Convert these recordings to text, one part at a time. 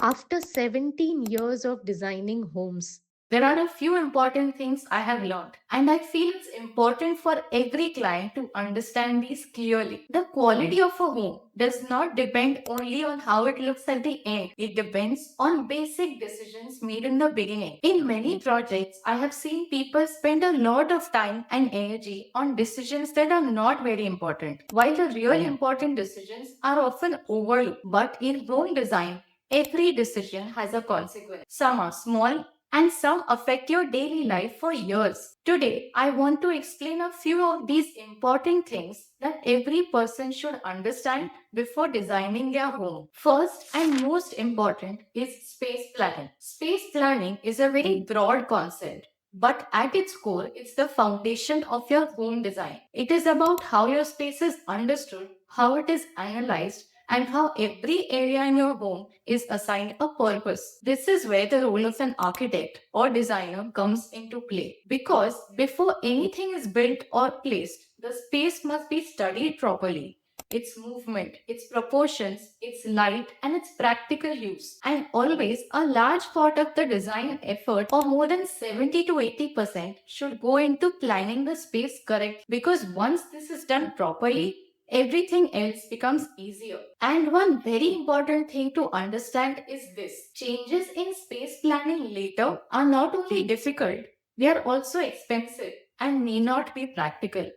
After 17 years of designing homes, There are a few important things I have learned, and I feel it's important for every client to understand these clearly. The quality of a home does not depend only on how it looks at the end, it depends on basic decisions made in the beginning. In many projects, I have seen people spend a lot of time and energy on decisions that are not very important, while the real important decisions are often overlooked. But in home design, every decision has a consequence. Some are small and some affect your daily life for years. Today, I want to explain a few of these important things that every person should understand before designing their home. First and most important is space planning. Space planning is a very broad concept. But at its core, it's the foundation of your home design. It is about how your space is understood, how it is analyzed, and how every area in your home is assigned a purpose. This is where the role of an architect or designer comes into play. Because before anything is built or placed, the space must be studied properly. Its movement, its proportions, its light, and its practical use. And always, a large part of the design effort, or more than 70 to 80%, should go into planning the space correct. Because once this is done properly, everything else becomes easier. And one very important thing to understand is this: changes in space planning later are not only difficult, they are also expensive and may not be practical.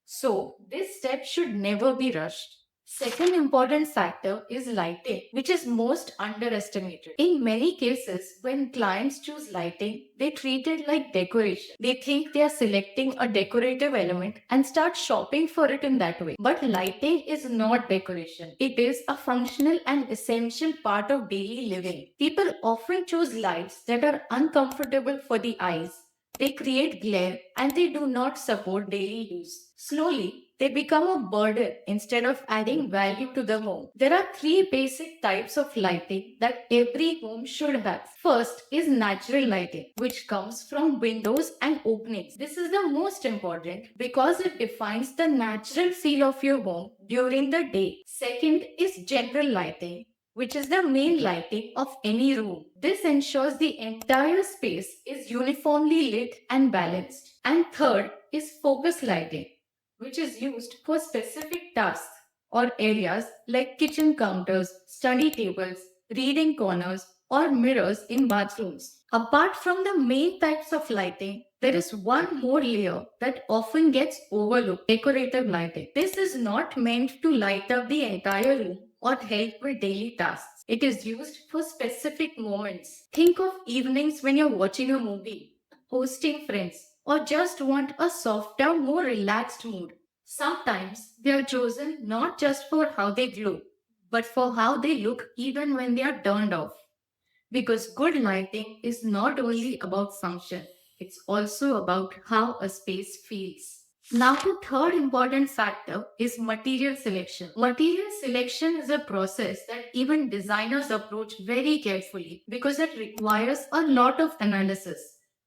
So, this step should never be rushed. Second important factor is lighting, which is most underestimated. In many cases, when clients choose lighting, they treat it like decoration. They think they are selecting a decorative element and start shopping for it in that way. But lighting is not decoration. It is a functional and essential part of daily living. People often choose lights that are uncomfortable for the eyes. They create glare and they do not support daily use. Slowly, they become a burden instead of adding value to the home. There are three basic types of lighting that every home should have. First is natural lighting, which comes from windows and openings. This is the most important because it defines the natural feel of your home during the day. Second is general lighting, which is the main lighting of any room. This ensures the entire space is uniformly lit and balanced. And third is focus lighting, which is used for specific tasks or areas like kitchen counters, study tables, reading corners, or mirrors in bathrooms. Apart from the main types of lighting, there is one more layer that often gets overlooked: decorative lighting. This is not meant to light up the entire room or help with daily tasks. It is used for specific moments. Think of evenings when you're watching a movie, hosting friends, or just want a softer, more relaxed mood. Sometimes they are chosen not just for how they glow, but for how they look even when they are turned off. Because good lighting is not only about function, it's also about how a space feels. Now, the third important factor is material selection. Material selection is a process that even designers approach very carefully because it requires a lot of analysis,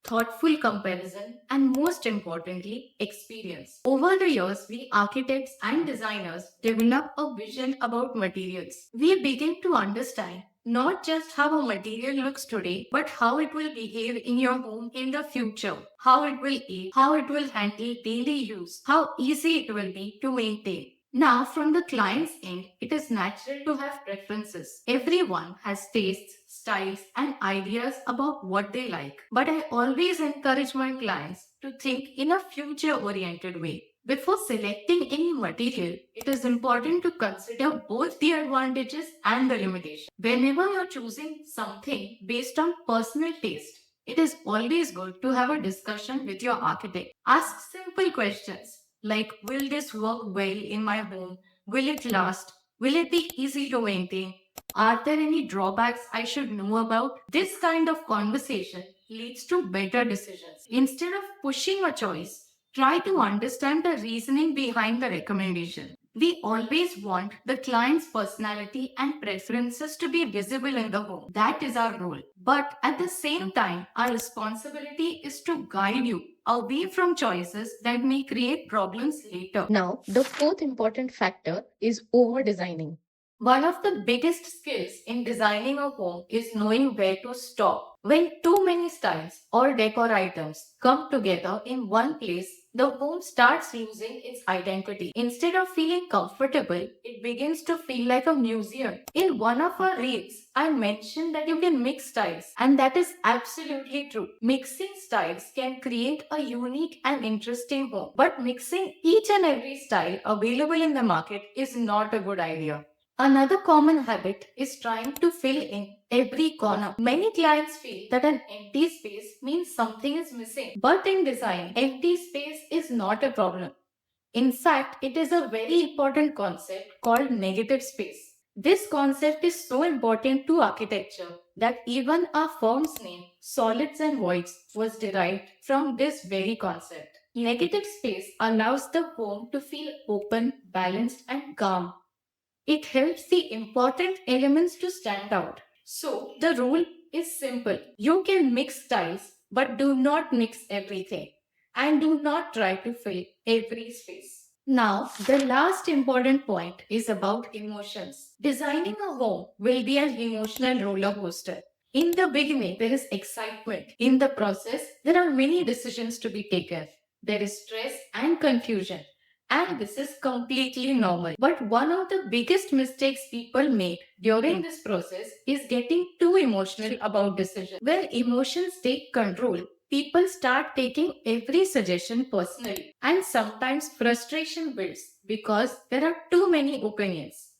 thoughtful comparison, and most importantly, experience. Over the years, we architects and designers develop a vision about materials. We begin to understand not just how a material looks today, but how it will behave in your home in the future, how it will age, how it will handle daily use, how easy it will be to maintain. Now, from the client's end, it is natural to have preferences. Everyone has tastes, styles, and ideas about what they like. But I always encourage my clients to think in a future oriented way. Before selecting any material, it is important to consider both the advantages and the limitations. Whenever you're choosing something based on personal taste, it is always good to have a discussion with your architect. Ask simple questions like: will this work well in my home? Will it last? Will it be easy to maintain? Are there any drawbacks I should know about? This kind of conversation leads to better decisions. Instead of pushing a choice, try to understand the reasoning behind the recommendation. We always want the client's personality and preferences to be visible in the home. That is our role. But at the same time, our responsibility is to guide you away from choices that may create problems later. now the fourth important factor is over designing. One of the biggest skills in designing a home is knowing where to stop. When too many styles or decor items come together in one place, the home starts losing its identity. Instead of feeling comfortable, it begins to feel like a museum. In one of our reads, I mentioned that you can mix styles, and that is absolutely true. Mixing styles can create a unique and interesting home, but mixing each and every style available in the market is not a good idea. Another common habit is trying to fill in every corner. Many clients feel that an empty space means something is missing. But in design, empty space is not a problem. In fact, it is a very important concept called negative space. This concept is so important to architecture that even our firm's name, Solids and Voids, was derived from this very concept. Negative space allows the home to feel open, balanced, and calm. It helps the important elements to stand out. So, the rule is simple. You can mix styles, but do not mix everything. And do not try to fill every space. Now, the last important point is about emotions. Designing a home will be an emotional roller coaster. In the beginning, there is excitement. In the process, there are many decisions to be taken. There is stress and confusion. And this is completely normal. But one of the biggest mistakes people make during this process is getting too emotional about decisions. When emotions take control, people start taking every suggestion personally. And sometimes frustration builds because there are too many opinions.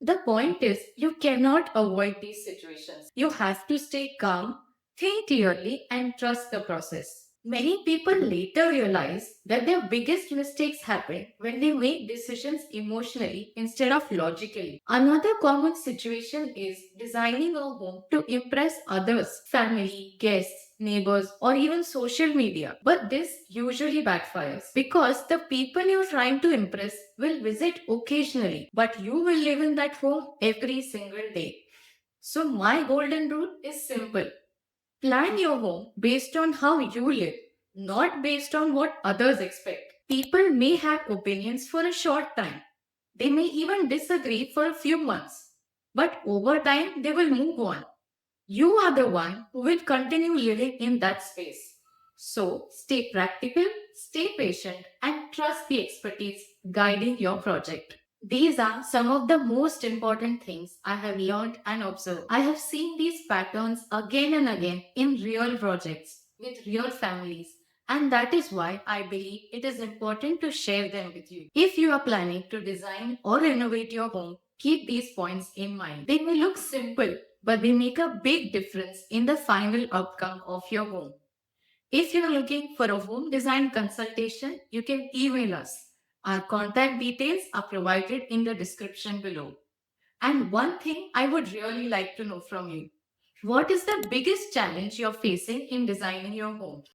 The point is, you cannot avoid these situations. You have to stay calm, think clearly, and trust the process. Many people later realize that their biggest mistakes happen when they make decisions emotionally instead of logically. Another common situation is designing a home to impress others, family, guests, neighbors, or even social media. But this usually backfires because the people you're trying to impress will visit occasionally, but you will live in that home every single day. So, my golden rule is simple. Plan your home based on how you live, not based on what others expect. People may have opinions for a short time. They may even disagree for a few months. But over time, they will move on. You are the one who will continue living in that space. So stay practical, stay patient, and trust the expertise guiding your project. These are some of the most important things I have learned and observed. I have seen these patterns again and again in real projects with real families, and that is why I believe it is important to share them with you. If you are planning to design or renovate your home, keep these points in mind. They may look simple, but they make a big difference in the final outcome of your home. If you're looking for a home design consultation, you can email us. Our contact details are provided in the description below. And one thing I would really like to know from you: what is the biggest challenge you're facing in designing your home?